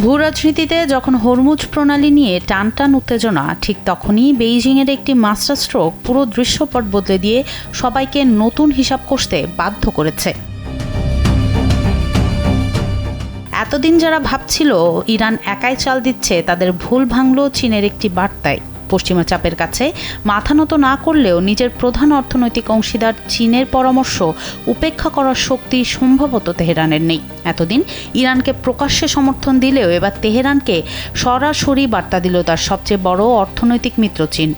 ভূরাজনীতিতে যখন হরমুজ প্রণালী নিয়ে টানটান উত্তেজনা, ঠিক তখনই বেইজিংয়ের একটি মাস্টার স্ট্রোক পুরো দৃশ্যপট বদলে দিয়ে সবাইকে নতুন হিসাব কষতে বাধ্য করেছে। এতদিন যারা ভাবছিল ইরান একাই চাল দিচ্ছে, তাদের ভুল ভাঙল চীনের একটি বার্তায়। পশ্চিমা চাপের কাছে মাথা নত না করলেও নিজের প্রধান অর্থনৈতিক অংশীদার চীনের পরামর্শ উপেক্ষা করার শক্তি সম্ভবত তেহরানের নেই। এতদিন ইরানকে প্রকাশ্যে সমর্থন দিলেও এবার তেহরানকে সরাসরি বার্তা দিল তার সবচেয়ে বড় অর্থনৈতিক মিত্র চীন।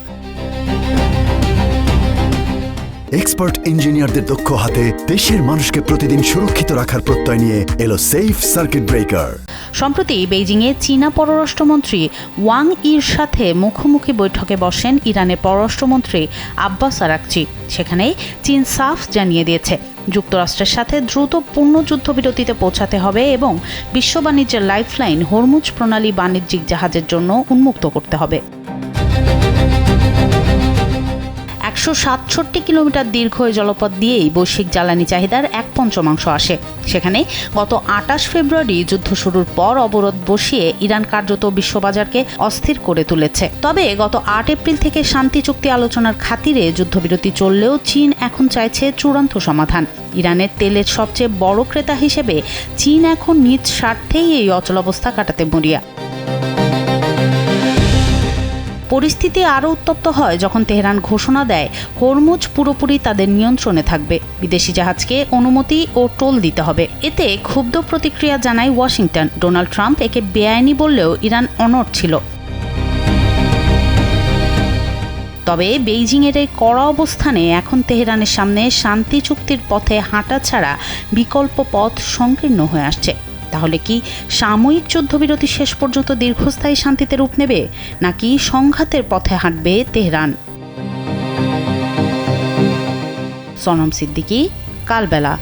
এক্সপার্ট ইঞ্জিনিয়ারদের দক্ষ হাতে দেশের মানুষকে প্রতিদিন সুরক্ষিত রাখার প্রত্যয় নিয়ে এলো সেফ সার্কিট ব্রেকার। সম্প্রতি বেইজিংয়ে চীনা পররাষ্ট্রমন্ত্রী ওয়াং ইর সাথে মুখোমুখি বৈঠকে বসেন ইরানের পররাষ্ট্রমন্ত্রী আব্বাস আরাকচি। সেখানে চীন সাফ জানিয়ে দিয়েছে, যুক্তরাষ্ট্রের সাথে দ্রুত পূর্ণ যুদ্ধবিরতিতে পৌঁছাতে হবে এবং বিশ্ব বাণিজ্যের লাইফলাইন হরমুজ প্রণালী বাণিজ্যিক জাহাজের জন্য উন্মুক্ত করতে হবে। 167 কিলোমিটার দীর্ঘ জলপথ দিয়েই বৈশ্বিক জ্বালানি চাহিদার 1/5 আসে। সেখানে গত 28 ফেব্রুয়ারি যুদ্ধ শুরুর পর অবরোধ বসিয়ে ইরান কার্যত বিশ্ববাজারকে অস্থির করে তুলেছে। তবে গত 8 এপ্রিল থেকে শান্তি চুক্তি আলোচনার খাতিরে যুদ্ধবিরতি চললেও চীন এখন চাইছে চূড়ান্ত সমাধান। ইরানের তেলের সবচেয়ে বড় ক্রেতা হিসেবে চীন এখন নিজ স্বার্থেই এই অচলাবস্থা কাটাতে মরিয়া। পরিস্থিতি আরও উত্তপ্ত হয় যখন তেহরান ঘোষণা দেয় হরমুজ পুরোপুরি তাদের নিয়ন্ত্রণে থাকবে, বিদেশি জাহাজকে অনুমতি ও টোল দিতে হবে। এতে ক্ষুব্ধ প্রতিক্রিয়া জানায় ওয়াশিংটন। ডোনাল্ড ট্রাম্প একে বেআইনি বললেও ইরান অনড় ছিল। তবে বেইজিংয়ের এই কড়া অবস্থানে এখন তেহরানের সামনে শান্তি চুক্তির পথে হাঁটা ছাড়া বিকল্প পথ সংকীর্ণ হয়ে আসছে। তাহলে কি সাময়িক যুদ্ধবিরতি শেষ পর্যন্ত দীর্ঘস্থায়ী শান্তিতে রূপ নেবে, নাকি সংঘাতের পথে হাঁটবে তেহরান? সনম সিদ্দিকী, কালবেলা।